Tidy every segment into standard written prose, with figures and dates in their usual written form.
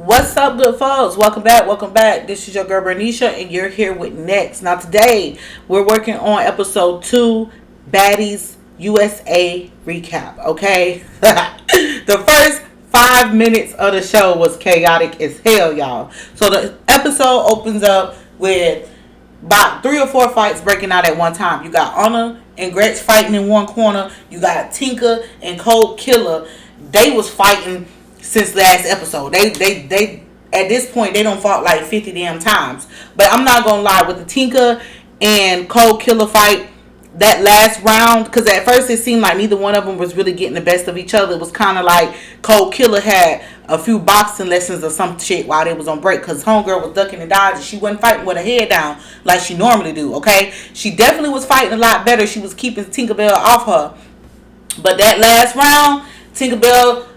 What's up, good folks? Welcome back. Welcome back. This is your girl Bernicia, and you're here with N.E.X.T. Now, today we're working on episode 2, Baddies USA recap. Okay, the first 5 minutes of the show was chaotic as hell, y'all. So the episode opens up with about 3 or 4 fights breaking out at one time. You got Anna and Gretch fighting in one corner. You got Tinker and Cold Killer. They was fighting since last episode. They at this point they don't fought like 50 damn times. But I'm not gonna lie, with the Tinker and Cold Killer fight, that last round, because at first it seemed like neither one of them was really getting the best of each other. It was kind of like Cold Killer had a few boxing lessons or some shit while they was on break, because homegirl was ducking and dodging. She wasn't fighting with her head down like she normally do. Okay, she definitely was fighting a lot better. She was keeping Tinkerbell off her. But that last round, Tinkerbell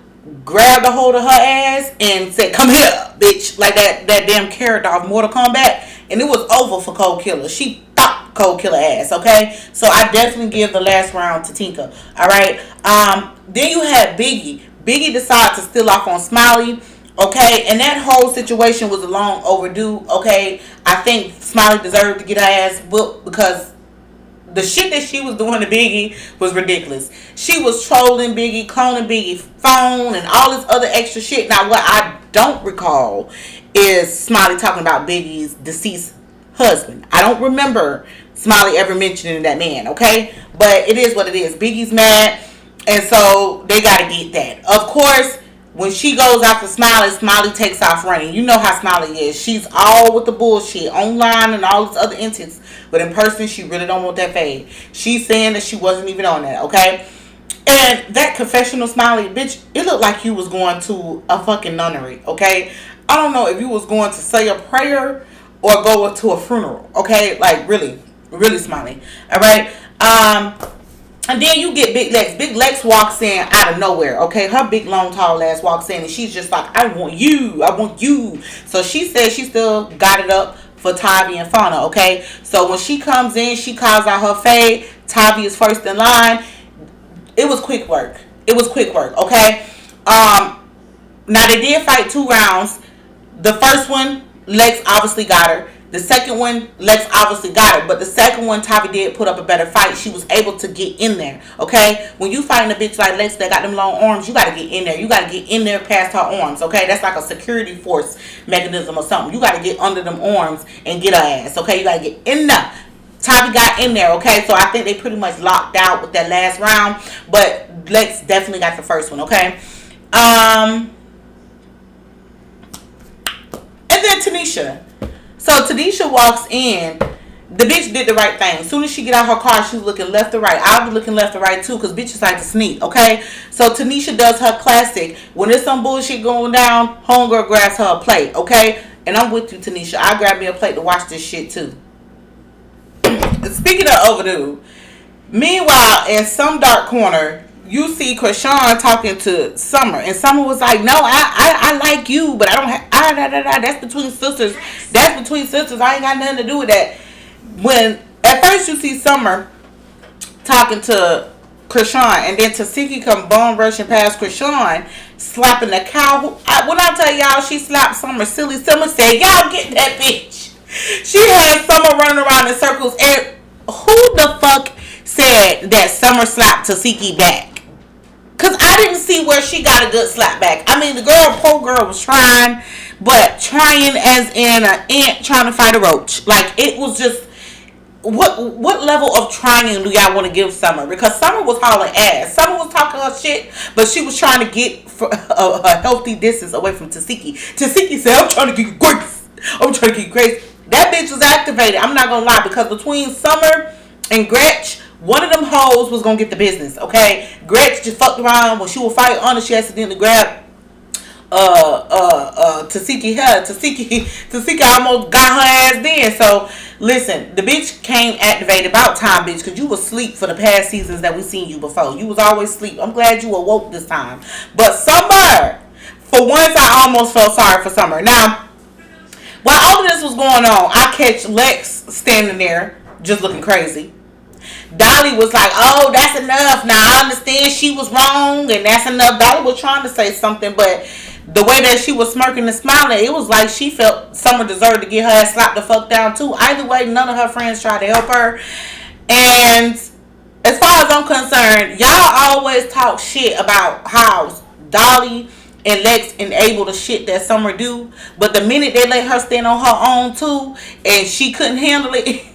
grabbed a hold of her ass and said, "Come here, bitch," like that damn character of Mortal Kombat. And it was over for Cold Killer. She popped Cold Killer ass. Okay, so I definitely give the last round to Tinker. All right. Then you had Biggie. Biggie decided to steal off on Smiley. Okay, and that whole situation was long overdue. Okay, I think Smiley deserved to get her ass whooped because the shit that she was doing to Biggie was ridiculous. She was trolling Biggie, cloning Biggie's phone, and all this other extra shit. Now, what I don't recall is Smiley talking about Biggie's deceased husband. I don't remember Smiley ever mentioning that man, okay? But it is what it is. Biggie's mad, and so they got to get that. Of course, when she goes after Smiley, Smiley takes off running. You know how Smiley is. She's all with the bullshit online and all this other instances. But in person, she really don't want that fade. She's saying that she wasn't even on that, okay? And that confessional, Smiley, bitch, it looked like you was going to a fucking nunnery, okay? I don't know if you was going to say a prayer or go to a funeral, okay? Like, really, really, Smiley, all right? And then you get Big Lex. Big Lex walks in out of nowhere, okay? Her big, long, tall ass walks in, and she's just like, I want you. I want you. So she says she still got it up for Tavi and Fauna, okay? So when she comes in, she calls out her fade. Tavi is first in line. It was quick work. It was quick work, okay? Now, they did fight 2 rounds. The first one, Lex obviously got her. The second one, Lex obviously got her. But the second one, Tavi did put up a better fight. She was able to get in there, okay? When you fighting a bitch like Lex that got them long arms, you got to get in there. You got to get in there past her arms, okay? That's like a security force mechanism or something. You got to get under them arms and get her ass, okay? You got to get in there. Tavi got in there, okay? So I think they pretty much locked out with that last round. But Lex definitely got the first one, okay? And then Tanisha. So Tanisha walks in. The bitch did the right thing. As soon as she get out her car, she was looking left to right. I was looking left to right too, because bitches like to sneak, okay? So Tanisha does her classic. When there's some bullshit going down, homegirl grabs her a plate, okay? And I'm with you, Tanisha. I grabbed me a plate to watch this shit too. Speaking of overdue, meanwhile, in some dark corner, you see Krishan talking to Summer, and Summer was like, "No, I like you, but I don't have that's between sisters. That's between sisters. I ain't got nothing to do with that." When at first you see Summer talking to Krishan, and then Tasiki come bum rushing past Krishan, slapping the cow. When I tell y'all she slapped Summer silly, Summer said, "Y'all get that bitch." She had Summer running around in circles, and who the fuck said that Summer slapped Tasiki back? Because I didn't see where she got a good slap back. I mean, the poor girl was trying, but trying as in an ant trying to fight a roach. Like, it was just, what level of trying do y'all want to give Summer? Because Summer was hauling ass. Summer was talking her shit, but she was trying to get a healthy distance away from Tasiki. Tasiki said, "I'm trying to get you grace. I'm trying to get you grace." That bitch was activated. I'm not going to lie, because between Summer and Gretch, one of them hoes was gonna get the business, okay? Gretch just fucked around when she was fighting on her. She accidentally grabbed Tasiki hair. Tasiki almost got her ass then. So listen, the bitch came activated about time, bitch, because you was asleep for the past seasons that we seen you before. You was always asleep. I'm glad you awoke this time. But Summer, for once, I almost felt sorry for Summer. Now, while all of this was going on, I catch Lex standing there just looking crazy. Dolly was like, "Oh, that's enough. Now I understand she was wrong, and that's enough." Dolly was trying to say something, but the way that she was smirking and smiling, it was like she felt Summer deserved to get her ass slapped the fuck down too. Either way, none of her friends tried to help her. And as far as I'm concerned, y'all always talk shit about how Dolly and Lex enable the shit that Summer do, but the minute they let her stand on her own too, and she couldn't handle it,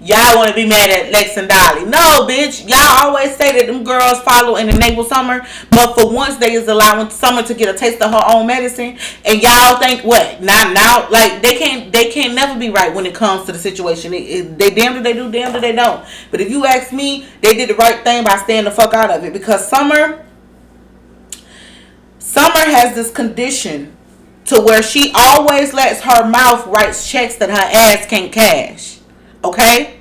y'all want to be mad at Lex and Dolly. No, bitch. Y'all always say that them girls follow and enable Summer, but for once they is allowing Summer to get a taste of her own medicine, and y'all think what? Now, like they can't never be right when it comes to the situation. They damned if they do, damned if they don't. But if you ask me, they did the right thing by staying the fuck out of it, because Summer has this condition to where she always lets her mouth write checks that her ass can't cash. Okay?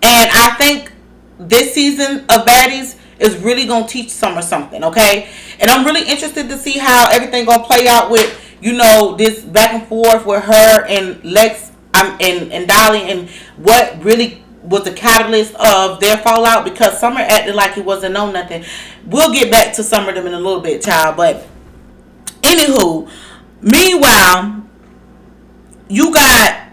And I think this season of Baddies is really going to teach Summer something. Okay? And I'm really interested to see how everything going to play out with, you know, this back and forth with her and Lex and Dolly, and what really was the catalyst of their fallout, because Summer acted like he wasn't know nothing. We'll get back to Summer them in a little bit, child. But anywho, meanwhile, you got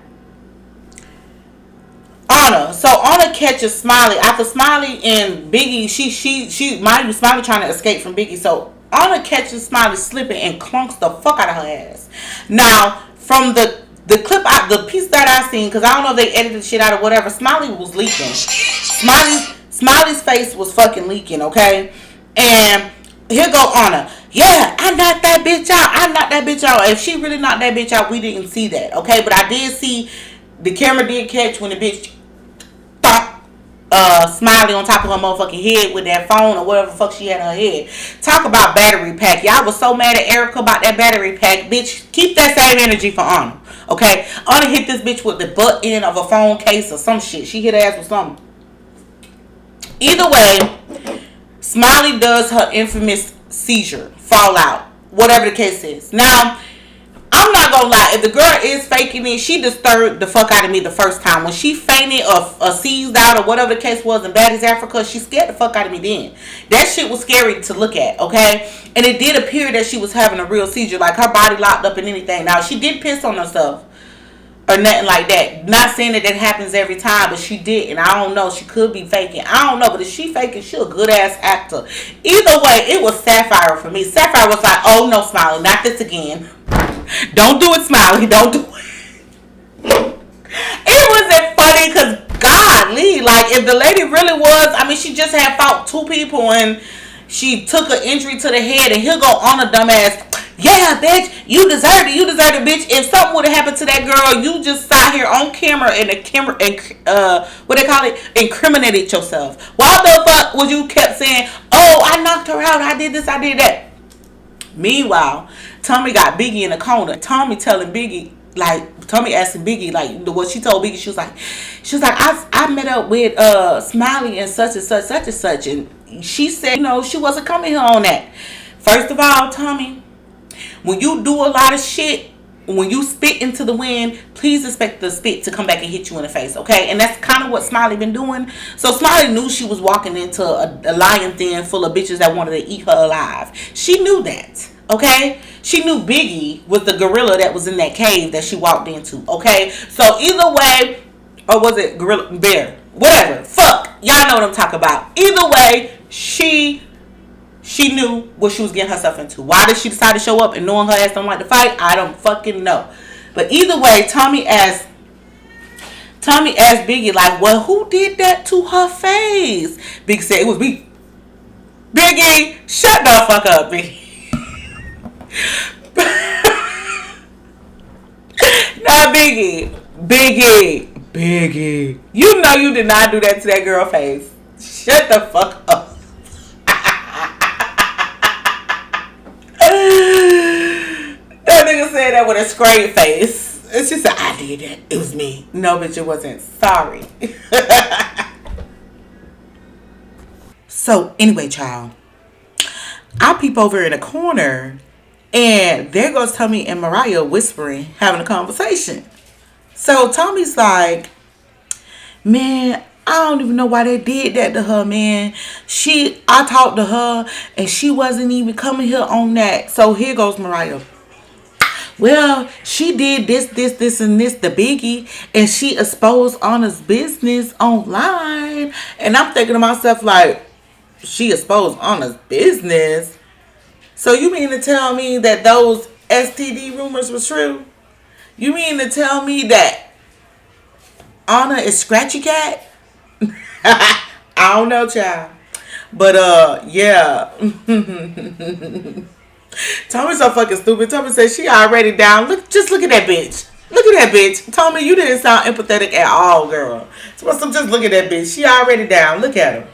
Anna. So Anna catches Smiley after Smiley and Biggie. She mind you, Smiley trying to escape from Biggie. So Anna catches Smiley slipping and clunks the fuck out of her ass. Now, from the clip, the piece that I seen, because I don't know if they edited the shit out or whatever, Smiley was leaking. Smiley's face was fucking leaking, okay? And here go Anna. Yeah, I knocked that bitch out. If she really knocked that bitch out, we didn't see that, okay? But I did see, the camera did catch when the bitch thought Smiley on top of her motherfucking head with that phone or whatever the fuck she had in her head. Talk about battery pack. Y'all was so mad at Erica about that battery pack. Bitch, keep that same energy for Anna. Okay? Anna hit this bitch with the butt end of a phone case or some shit. She hit her ass with something. Either way, Smiley does her infamous seizure, fallout, whatever the case is. Now, I'm not gonna lie, if the girl is faking it, she disturbed the fuck out of me the first time. When she fainted or seized out or whatever the case was in Baddies Africa, she scared the fuck out of me then. That shit was scary to look at, okay? And it did appear that she was having a real seizure, like her body locked up and anything. Now, she did piss on herself or nothing like that. Not saying that happens every time, but she did, and I don't know. She could be faking. I don't know, but if she faking, she a good ass actor. Either way, it was Sapphire for me. Sapphire was like, "Oh no, Smiley, not this again. Don't do it, Smiley. Don't do it." It wasn't funny because godly, like if the lady really was, I mean, she just had fought two people and she took an injury to the head, and he'll go on a dumbass. Yeah, bitch, you deserve it, bitch. If something would have happened to that girl, you just sat here on camera and what they call it, incriminated yourself. Why the fuck would you kept saying, "Oh, I knocked her out, I did this, I did that"? Meanwhile, Tommy got Biggie in the corner. Tommy asking Biggie, like, what she told Biggie, she was like, I met up with Smiley and such and such, and she said, you know, she wasn't coming here on that. First of all, Tommy, when you do a lot of shit, when you spit into the wind, please expect the spit to come back and hit you in the face, okay? And that's kind of what Smiley been doing. So Smiley knew she was walking into a lion den full of bitches that wanted to eat her alive. She knew that, okay? She knew Biggie was the gorilla that was in that cave that she walked into, okay? So either way, or was it gorilla, bear, whatever, fuck, y'all know what I'm talking about. Either way, she knew what she was getting herself into. Why did she decide to show up and knowing her ass don't like to fight? I don't fucking know. But either way, Tommy asked Biggie, like, well, who did that to her face? Biggie said, it was me. Biggie, shut the fuck up, Biggie. Nah, Biggie. You know you did not do that to that girl face. Shut the fuck up. That nigga said that with a straight face. It's just I did that. It was me. No, bitch, it wasn't. Sorry. So, anyway, child. I peep over in a corner, and there goes Tommy and Mariah whispering, having a conversation. So, Tommy's like, man, I don't even know why they did that to her, man. I talked to her and she wasn't even coming here on that. So here goes Mariah. Well, she did this, and this, the biggie, and she exposed Anna's business online. And I'm thinking to myself, like, she exposed Anna's business? So you mean to tell me that those STD rumors were true? You mean to tell me that Anna is Scratchy Cat? I don't know, child. But, yeah. Tommy's so fucking stupid. Tommy said she already down. Just look at that bitch. Look at that bitch. Tommy, you didn't sound empathetic at all, girl. So just look at that bitch. She already down. Look at her.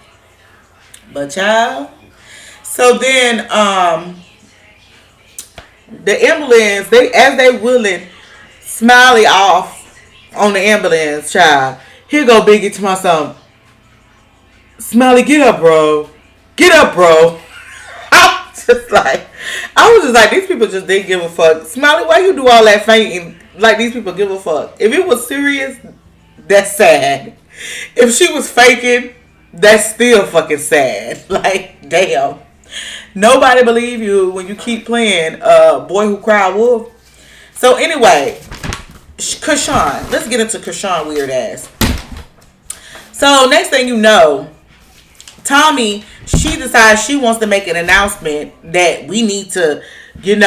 But child. So then, the ambulance, they wheeling Smiley off on the ambulance, child. Here go Biggie to my son. Smiley, get up, bro. Get up, bro. I was just like, these people just didn't give a fuck. Smiley, why you do all that fainting? Like, these people give a fuck. If it was serious, that's sad. If she was faking, that's still fucking sad. Like, damn. Nobody believe you when you keep playing Boy Who Cried Wolf. So anyway, Krishan. Let's get into Krishan weird ass. So next thing you know, Tommy, she decides she wants to make an announcement that we need to, get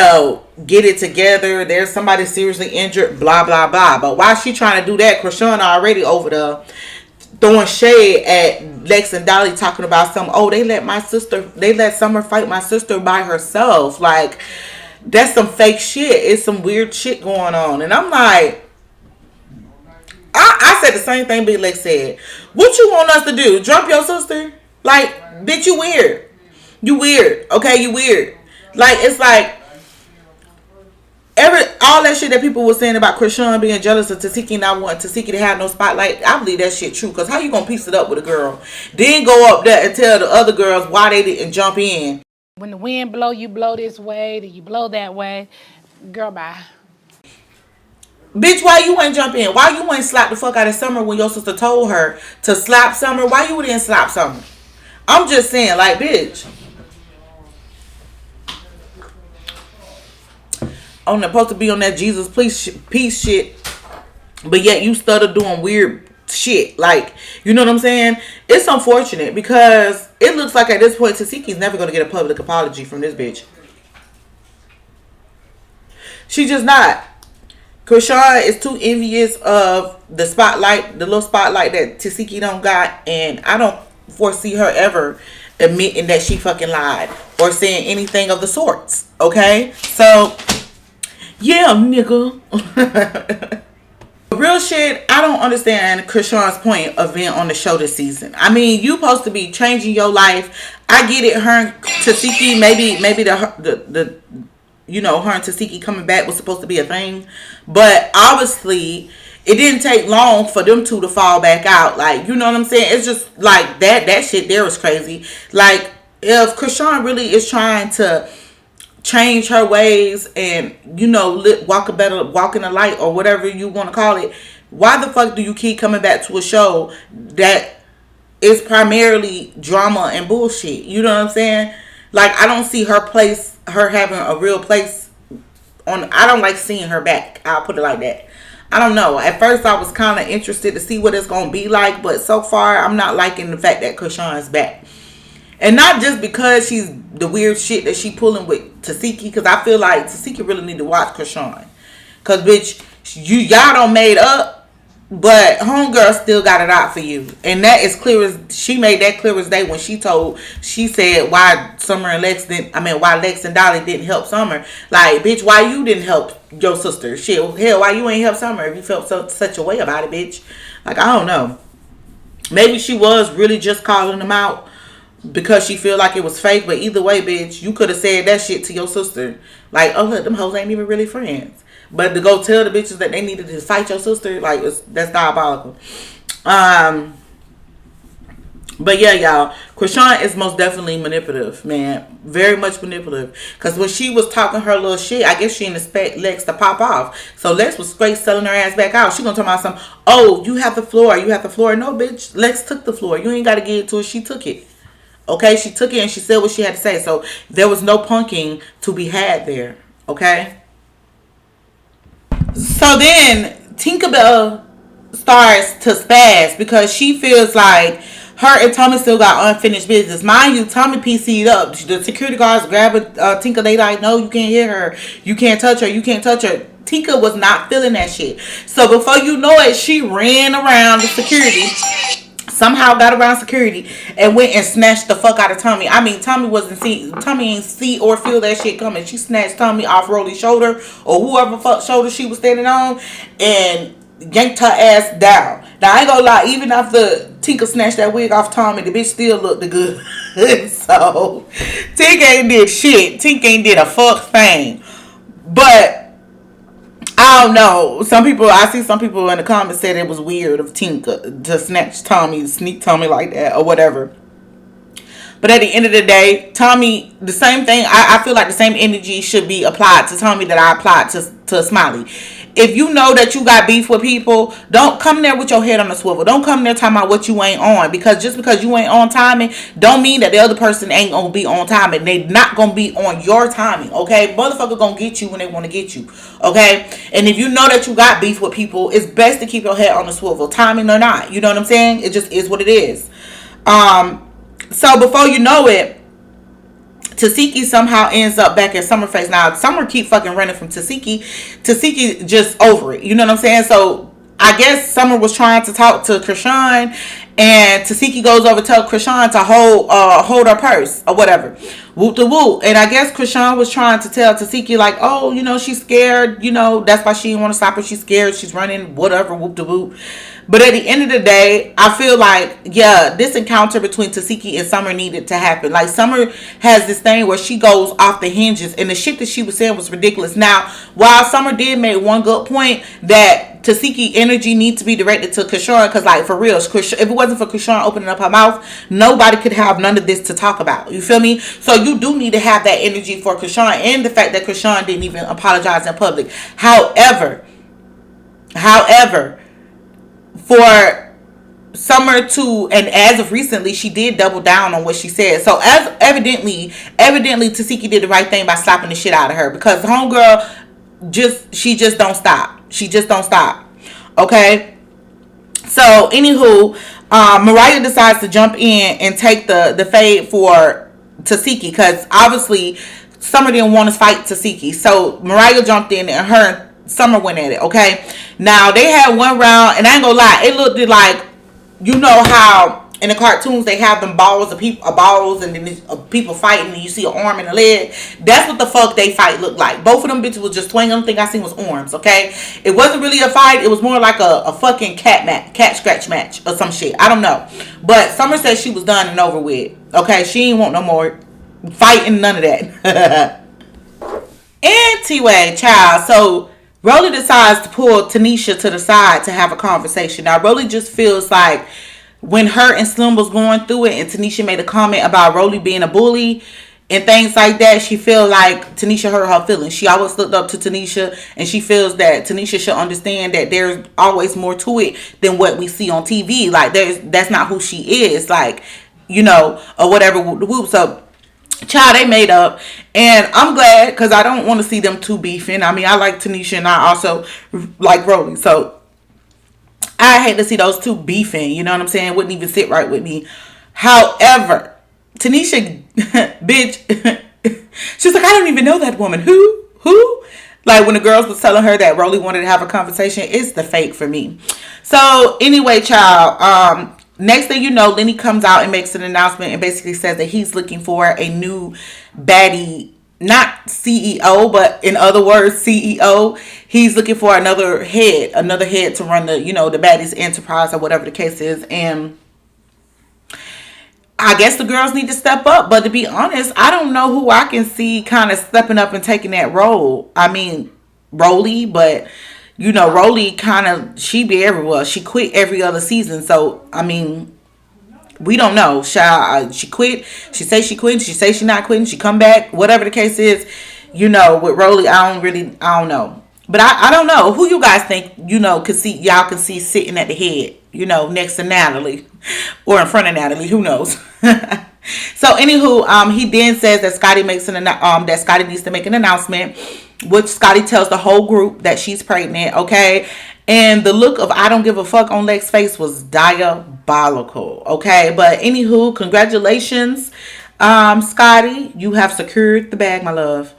it together. There's somebody seriously injured, blah, blah, blah. But while she trying to do that, Krishan already over there throwing shade at Lex and Dolly, talking about they let Summer fight my sister by herself. Like, that's some fake shit. It's some weird shit going on. And I'm like, I said the same thing Big Lex said. What you want us to do? Jump your sister? Like, bitch, you weird. You weird. Okay, you weird. Like, it's like all that shit that people were saying about Krishan being jealous of Tasiki and not wanting Tasiki to have no spotlight. I believe that shit true. Because how you gonna piece it up with a girl? Then go up there and tell the other girls why they didn't jump in. When the wind blow, you blow this way, then you blow that way. Girl, bye. Bitch, why you ain't jump in? Why you ain't slap the fuck out of Summer when your sister told her to slap Summer? Why you didn't slap Summer? I'm just saying, like, bitch. I'm supposed to be on that Jesus peace shit, but yet you started doing weird shit. Like, you know what I'm saying? It's unfortunate because it looks like at this point Tasiki's never going to get a public apology from this bitch. She just not. Krishan is too envious of the spotlight, the little spotlight that Tasiki don't got, and I don't foresee her ever admitting that she fucking lied or saying anything of the sorts. Okay? So, yeah, nigga. Real shit, I don't understand Krishan's point of being on the show this season. I mean, you supposed to be changing your life. I get it, her and Tasiki, maybe the her and Tasiki coming back was supposed to be a thing. But obviously, it didn't take long for them two to fall back out. Like, you know what I'm saying? It's just like that shit there was crazy. Like, if Krishan really is trying to change her ways and, walk in the light or whatever you want to call it, why the fuck do you keep coming back to a show that is primarily drama and bullshit? You know what I'm saying? Like, I don't see her having a real place I don't like seeing her back. I'll put it like that. I don't know. At first, I was kind of interested to see what it's going to be like, but so far, I'm not liking the fact that Krishan is back. And not just because she's the weird shit that she pulling with Tasiki, because I feel like Tasiki really need to watch Krishan. Because, bitch, y'all don't made up, but homegirl still got it out for you. And that is she made that clear as day when she said why why Lex and Dolly didn't help Summer. Like, bitch, why you didn't help your sister? Shit, hell, why you ain't help Summer if you felt such a way about it, bitch? Like, I don't know. Maybe she was really just calling them out because she feel like it was fake, but either way, bitch, you could have said that shit to your sister. Like, oh, look, them hoes ain't even really friends. But to go tell the bitches that they needed to fight your sister, like, that's diabolical. But yeah, y'all, Krishan is most definitely manipulative, man. Very much manipulative. Because when she was talking her little shit, I guess she didn't expect Lex to pop off. So Lex was straight selling her ass back out. She gonna talk about some, oh, you have the floor. You have the floor. No, bitch. Lex took the floor. You ain't got to get it to her. She took it. Okay? She took it and she said what she had to say. So there was no punking to be had there. Okay? So then Tinkerbell starts to spaz because she feels like her and Tommy still got unfinished business. Mind you, Tommy PC'd up. The security guards grab Tinker. They like, no, you can't hit her. You can't touch her. You can't touch her. Tinker was not feeling that shit. So before you know it, she ran around the security. Somehow got around security and went and snatched the fuck out of Tommy. I mean, Tommy ain't see or feel that shit coming. She snatched Tommy off Rolly's shoulder or whoever fuck shoulder she was standing on and yanked her ass down. Now I ain't gonna lie, even after Tinker snatched that wig off Tommy, the bitch still looked good. So Tinker ain't did shit. Tinker ain't did a fuck thing. But I don't know. I see some people in the comments said it was weird of Tinker to sneak Tommy like that or whatever. But at the end of the day, Tommy, the same thing, I feel like the same energy should be applied to Tommy that I applied to Smiley. If you know that you got beef with people, don't come there with your head on the swivel. Don't come there talking about what you ain't on. Because just because you ain't on timing, don't mean that the other person ain't going to be on timing. They not going to be on your timing, okay? Motherfucker going to get you when they want to get you, okay? And if you know that you got beef with people, it's best to keep your head on the swivel, timing or not. You know what I'm saying? It just is what it is. So before you know it, Tasiki somehow ends up back in Summerface. Now, Summer keep fucking running from Tasiki. Tasiki just over it. You know what I'm saying? So, I guess Summer was trying to talk to Krishan, and Tasiki goes over to tell Krishan to hold her purse or whatever. Whoop the whoop. And I guess Krishan was trying to tell Tasiki like, oh, you know, she's scared. You know, that's why she didn't want to stop her. She's scared. She's running, whatever, whoop the whoop. But at the end of the day, I feel like, yeah, this encounter between Tasiki and Summer needed to happen. Like, Summer has this thing where she goes off the hinges, and the shit that she was saying was ridiculous. Now, while Summer did make one good point that Tasiki energy needs to be directed to Krishan, because, like, for real, if it wasn't for Krishan opening up her mouth, nobody could have none of this to talk about. You feel me? So you do need to have that energy for Krishan, and the fact that Krishan didn't even apologize in public. However, for Summer to, and as of recently, she did double down on what she said. So as evidently Tasiki did the right thing by slapping the shit out of her, because the homegirl she just don't stop. She just don't stop. Okay. So anywho, Mariah decides to jump in and take the fade for Tasiki, because obviously Summer didn't want to fight Tasiki. So Mariah jumped in and her Summer went at it, okay? Now, they had one round, and I ain't gonna lie, it looked like, you know how in the cartoons they have them balls of people, balls, and then people fighting, and you see an arm and a leg. That's what the fuck they fight looked like. Both of them bitches was just swinging. The only thing I seen was arms, okay? It wasn't really a fight. It was more like a fucking cat scratch match or some shit. I don't know. But Summer said she was done and over with, okay? She ain't want no more fighting, none of that. Anyway, child, so Rolly decides to pull Tanisha to the side to have a conversation. Now, Rolly just feels like when her and Slim was going through it and Tanisha made a comment about Rolly being a bully and things like that, she feels like Tanisha hurt her feelings. She always looked up to Tanisha, and she feels that Tanisha should understand that there's always more to it than what we see on TV. Like, that's not who she is, like, you know, or whatever. So, child, they made up, and I'm glad, because I don't want to see them two beefing. I mean, I like Tanisha, and I also like Rolly, so I hate to see those two beefing. You know what I'm saying? Wouldn't even sit right with me. However, Tanisha, bitch, she's like, I don't even know that woman. Who? Like, when the girls was telling her that Rolly wanted to have a conversation, it's the fake for me. So anyway, child, next thing you know, Lenny comes out and makes an announcement and basically says that he's looking for a new baddie, not CEO, but in other words, CEO. He's looking for another head to run the, you know, the Baddies enterprise or whatever the case is. And I guess the girls need to step up. But to be honest, I don't know who I can see kind of stepping up and taking that role. I mean, Rolly, but you know, Rolly kind of, she be everywhere. She quit every other season. So, I mean, We don't know. She quit. She say she quit. She say she not quitting. She come back. Whatever the case is, with Rolly, I don't know. But I don't know who you guys think y'all can see sitting at the head, next to Natalie, or in front of Natalie. Who knows? So anywho, he then says that that Scotty needs to make an announcement, which Scotty tells the whole group that she's pregnant. Okay, and the look of I don't give a fuck on Lex's face was diabolical. Okay, but anywho, congratulations, Scotty, you have secured the bag, my love.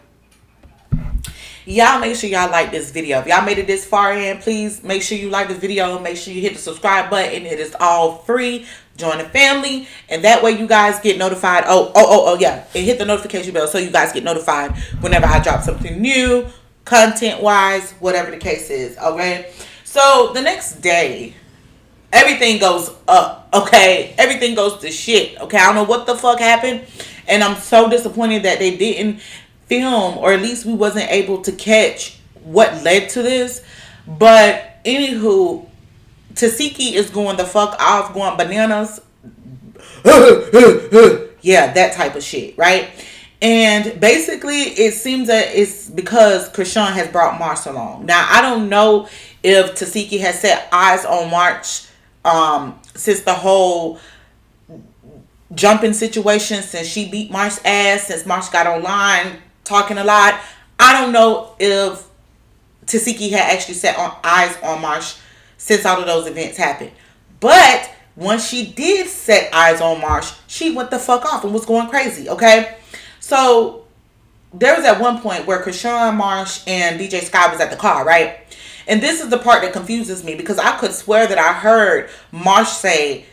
Y'all make sure y'all like this video. If y'all made it this far in, please make sure you like this video. Make sure you hit the subscribe button. It is all free. Join the family, and that way you guys get notified. Oh yeah, and hit the notification bell so you guys get notified whenever I drop something new, content wise, whatever the case is. Okay, so the next day, everything goes up. Okay, everything goes to shit. Okay, I don't know what the fuck happened, and I'm so disappointed that they didn't film, or at least we wasn't able to catch what led to this. But anywho, Tasiki is going the fuck off, going bananas. Yeah, that type of shit, right? And basically, it seems that it's because Krishan has brought Marsh along. Now, I don't know if Tasiki has set eyes on March since the whole jumping situation, since she beat Marsh's ass, since Marsh got online talking a lot. I don't know if Tasiki had actually set eyes on Marsh since all of those events happened. But once she did set eyes on Marsh, she went the fuck off and was going crazy, okay? So there was at one point where Krishan, Marsh, and DJ Sky was at the car, right? And this is the part that confuses me, because I could swear that I heard Marsh say,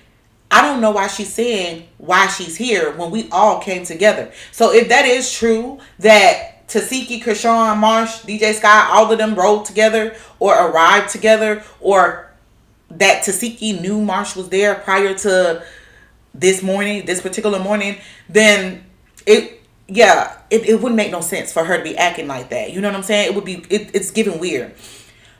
I don't know why she's saying why she's here when we all came together. So if that is true, that Tasiki, Krishan, Marsh, DJ Sky, all of them rode together or arrived together, or that Tasiki knew Marsh was there prior to this particular morning, then it wouldn't make no sense for her to be acting like that. You know what I'm saying? It's giving weird.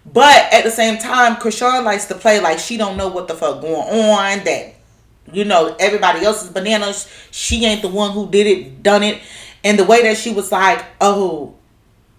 But at the same time, Krishan likes to play like she don't know what the fuck going on, that everybody else is bananas. She ain't the one who done it. And the way that she was like, oh,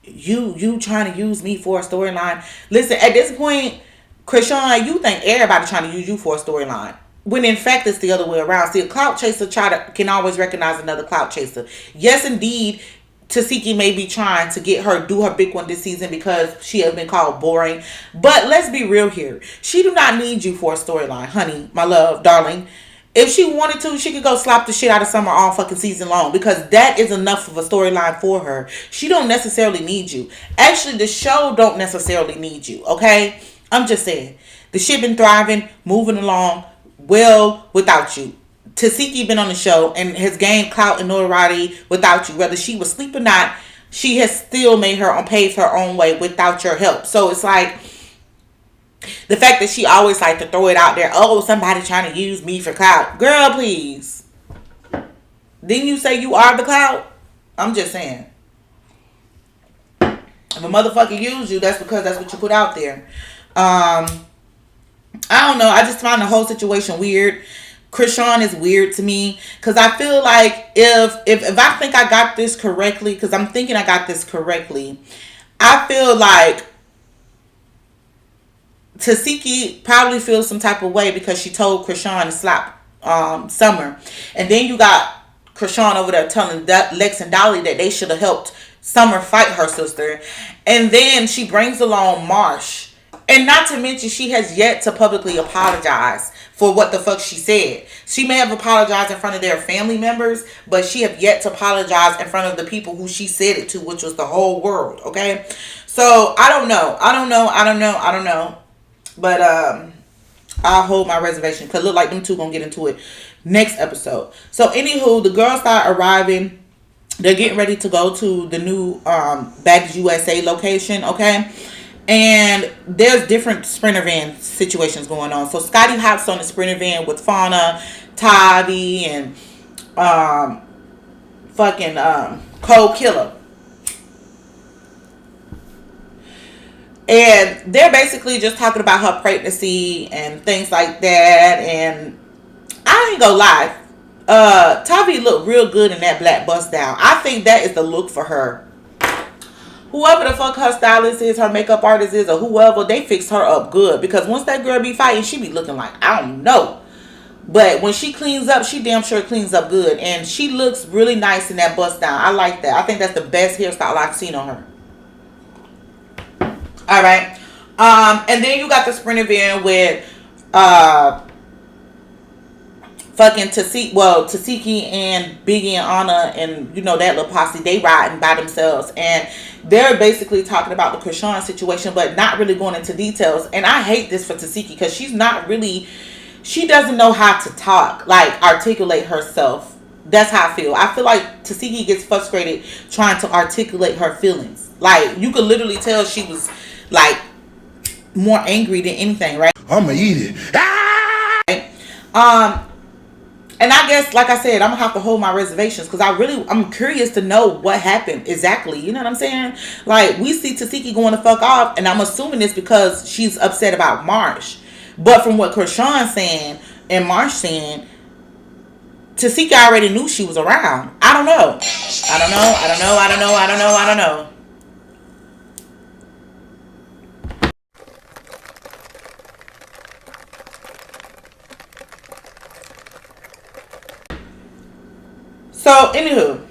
you trying to use me for a storyline. Listen, at this point, Krishan, you think everybody trying to use you for a storyline, when in fact it's the other way around. See, a clout chaser can always recognize another clout chaser. Yes, indeed, Tasiki may be trying to get her do her big one this season because she has been called boring. But let's be real here. She do not need you for a storyline, honey, my love, darling. If she wanted to, she could go slap the shit out of Summer all fucking season long, because that is enough of a storyline for her. She don't necessarily need you. Actually, the show don't necessarily need you, okay? I'm just saying. The shit been thriving, moving along well without you. Tasiki been on the show and has gained clout and notoriety without you. Whether she was asleep or not, she has still paved her own way without your help. So it's like, the fact that she always like to throw it out there, oh, somebody trying to use me for clout. Girl, please. Didn't you say you are the clout? I'm just saying. If a motherfucker use you, that's because that's what you put out there. I don't know. I just find the whole situation weird. Krishan is weird to me, because I feel like if I think I got this correctly, because I'm thinking I got this correctly, I feel like Tasiki probably feels some type of way because she told Krishan to slap Summer. And then you got Krishan over there telling Lex and Dolly that they should have helped Summer fight her sister. And then she brings along Marsh. And not to mention, she has yet to publicly apologize for what the fuck she said. She may have apologized in front of their family members, but she have yet to apologize in front of the people who she said it to, which was the whole world, okay? So, I don't know. But I'll hold my reservation, because it look like them two gonna get into it next episode. So anywho, the girls start arriving. They're getting ready to go to the new Baddies USA location, okay? And there's different Sprinter van situations going on. So Scotty hops on the Sprinter van with Fauna, Tavi, and Cold Killer. And they're basically just talking about her pregnancy and things like that. And I ain't gonna lie. Tavi looked real good in that black bust down. I think that is the look for her. Whoever the fuck her stylist is, her makeup artist is, or whoever, they fixed her up good. Because once that girl be fighting, she be looking like, I don't know. But when she cleans up, she damn sure cleans up good. And she looks really nice in that bust down. I like that. I think that's the best hairstyle I've seen on her. Alright. And then you got the sprint event with fucking Tasiki and Biggie and Anna and, you know, that little posse, they riding by themselves. And they're basically talking about the Krishan situation, but not really going into details. And I hate this for Tasiki because she doesn't know how to talk, like articulate herself. That's how I feel. I feel like Tasiki gets frustrated trying to articulate her feelings. Like, you could literally tell she was like more angry than anything, right? I'ma eat it. And I guess, like I said, I'm gonna have to hold my reservations because I'm curious to know what happened exactly. You know what I'm saying? Like, we see Tasiki going to fuck off, and I'm assuming it's because she's upset about Marsh. But from what Krishan's saying and Marsh saying, Tasiki already knew she was around. I don't know. So, anywho,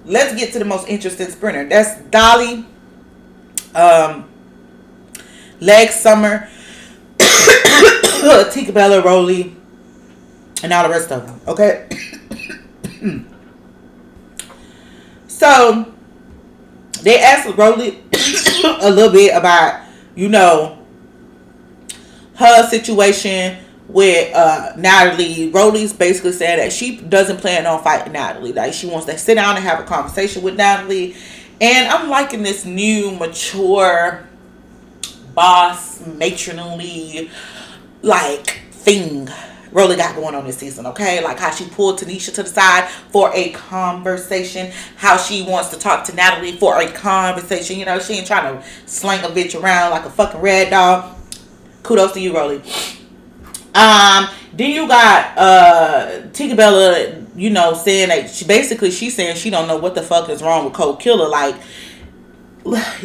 let's get to the most interesting sprinter. That's Dolly, Legs Summer, Tinkerbella, Rolly, and all the rest of them. Okay? So, they asked Rolly a little bit about, you know, her situation with Natalie. Rolly's basically saying that she doesn't plan on fighting Natalie. Like, she wants to sit down and have a conversation with Natalie. And I'm liking this new, mature, boss, matronly, like, thing Rolly got going on this season, okay? Like how she pulled Tanisha to the side for a conversation. How she wants to talk to Natalie for a conversation. You know, she ain't trying to slang a bitch around like a fucking red dog. Kudos to you, Rolly. Then you got Tinkerbella, you know, saying that she's saying she don't know what the fuck is wrong with Cold Killer. Like,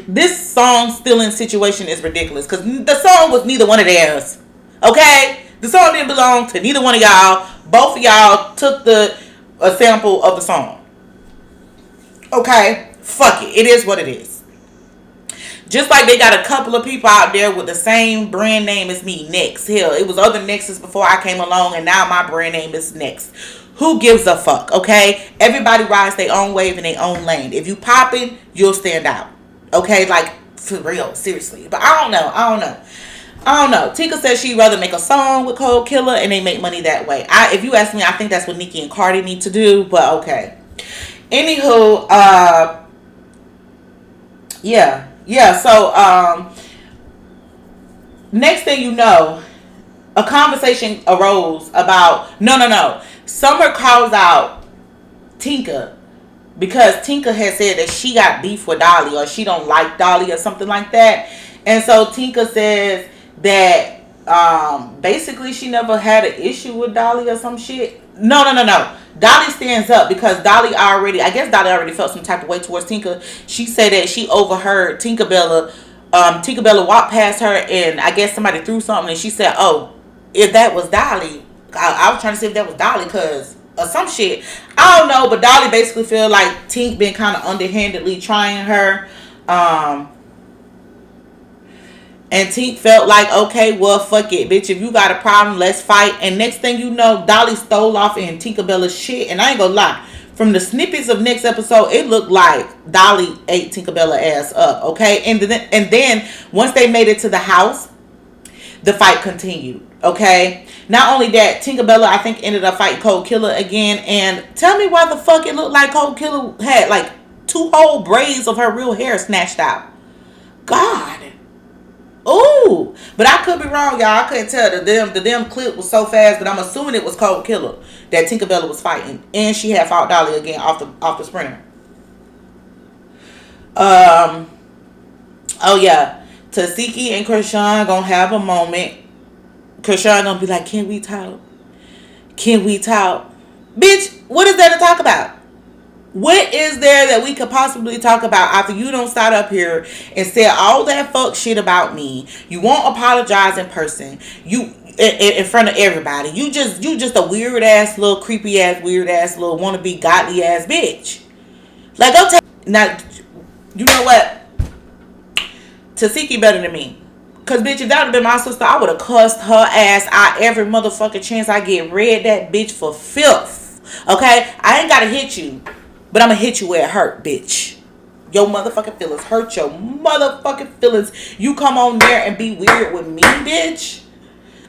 this song stealing situation is ridiculous because the song was neither one of theirs. Okay? The song didn't belong to neither one of y'all. Both of y'all took a sample of the song. Okay? Fuck it. It is what it is. Just like they got a couple of people out there with the same brand name as me, N.E.X.T. Hell, it was other N.E.X.Ts before I came along, and now my brand name is N.E.X.T. Who gives a fuck, okay? Everybody rides their own wave in their own lane. If you popping, you'll stand out. Okay? Like, for real, seriously. But I don't know. Tika says she'd rather make a song with Cold Killer and they make money that way. If you ask me, I think that's what Nicki and Cardi need to do, but okay. Anywho, so next thing you know, a conversation arose about no. Summer calls out Tinka because Tinka had said that she got beef with Dolly or she don't like Dolly or something like that. And so Tinka says that basically she never had an issue with Dolly or some shit. No. Dolly stands up because Dolly already felt some type of way towards Tinka. She said that she overheard Tinkerbella walked past her and I guess somebody threw something and she said, oh, if that was Dolly, I was trying to see if that was Dolly because or some shit. I don't know, but Dolly basically feel like Tink been kind of underhandedly trying her. And Tink felt like, okay, well, fuck it, bitch. If you got a problem, let's fight. And next thing you know, Dolly stole off in Tinkerbella's shit. And I ain't gonna lie. From the snippets of next episode, it looked like Dolly ate Tinkerbella ass up, okay? And then once they made it to the house, the fight continued, okay? Not only that, Tinkerbella, I think, ended up fighting Cold Killer again. And tell me why the fuck it looked like Cold Killer had, like, 2 whole braids of her real hair snatched out. God. Ooh, but I could be wrong, y'all. I couldn't tell. The damn clip was so fast, but I'm assuming it was Cold Killer that Tinkerbella was fighting, and she had fought Dolly again off the sprinter. Oh yeah, Tasiki and Krishan gonna have a moment. Krishan gonna be like, "Can we talk?" Can we talk? Bitch, what is there to talk about? What is there that we could possibly talk about after you don't start up here and say all that fuck shit about me? You won't apologize in person. You in front of everybody. You just a weird ass little creepy ass weird ass little wannabe godly ass bitch. Like go take now. You know what? Tasiki better than me. Cause bitch, if that would have been my sister, I would have cussed her ass out every motherfucking chance I get. Read that bitch for filth. Okay? I ain't gotta hit you. But I'ma hit you where it hurt, bitch. Your motherfucking feelings hurt your motherfucking feelings. You come on there and be weird with me, bitch.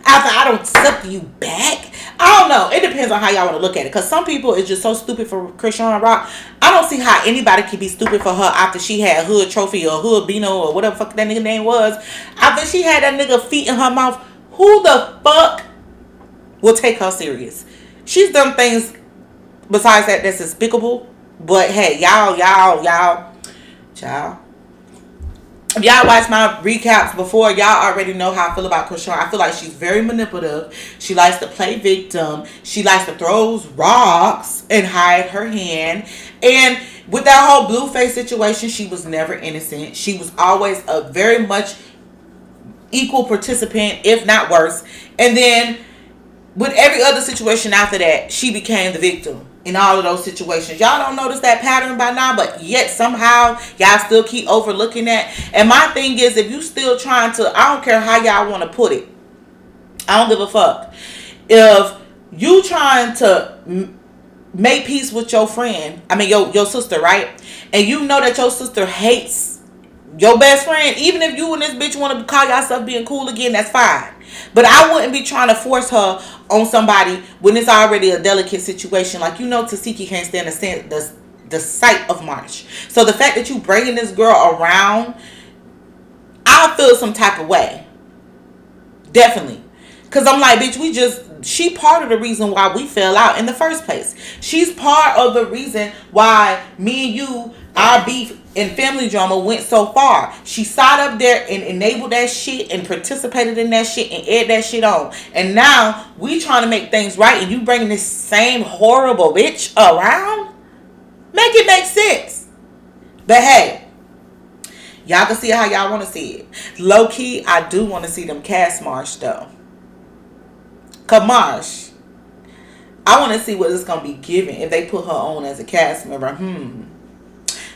After I don't accept you back. I don't know. It depends on how y'all want to look at it. Because some people is just so stupid for Christian Rock. I don't see how anybody can be stupid for her after she had Hood Trophy or Hood Bino or whatever the fuck that nigga name was. After she had that nigga feet in her mouth. Who the fuck will take her serious? She's done things besides that's despicable. But hey, y'all. If y'all watch my recaps before, y'all already know how I feel about Krishan. I feel like she's very manipulative. She likes to play victim. She likes to throw rocks and hide her hand. And with that whole Blueface situation, she was never innocent. She was always a very much equal participant, if not worse. And then with every other situation after that, she became the victim in all of those situations. Y'all don't notice that pattern by now, but yet somehow y'all still keep overlooking that. And my thing is, if you still trying to, I don't care how y'all want to put it, I don't give a fuck. If you trying to make peace with your friend, I mean your sister, right? And you know that your sister hates your best friend, even if you and this bitch want to call yourself being cool again, that's fine. But I wouldn't be trying to force her on somebody when it's already a delicate situation. Like, you know, Tasiki can't stand the sight of March. So the fact that you bringing this girl around, I'll feel some type of way. Definitely. Because I'm like, bitch, she part of the reason why we fell out in the first place. She's part of the reason why me and you, our beef and family drama went so far. She sat up there and enabled that shit and participated in that shit and aired that shit on. And now we trying to make things right and you bringing this same horrible bitch around? Make it make sense. But hey, y'all can see it how y'all want to see it. Low key, I do want to see them cast Marsh though. Marsh, I want to see what it's going to be given if they put her on as a cast member.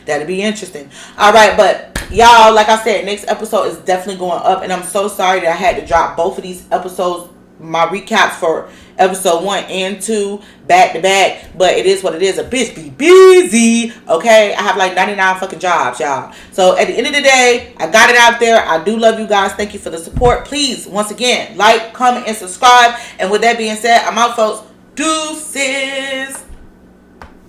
That'd be interesting. All right, but y'all, like I said, next episode is definitely going up, and I'm so sorry that I had to drop both of these episodes, my recaps for episode 1 and 2 back to back, but it is what it is. A bitch be busy, okay? I have like 99 fucking jobs, y'all. So at the end of the day, I got it out there. I do love you guys. Thank you for the support. Please, once again, like, comment, and subscribe. And with that being said, I'm out, folks. Deuces.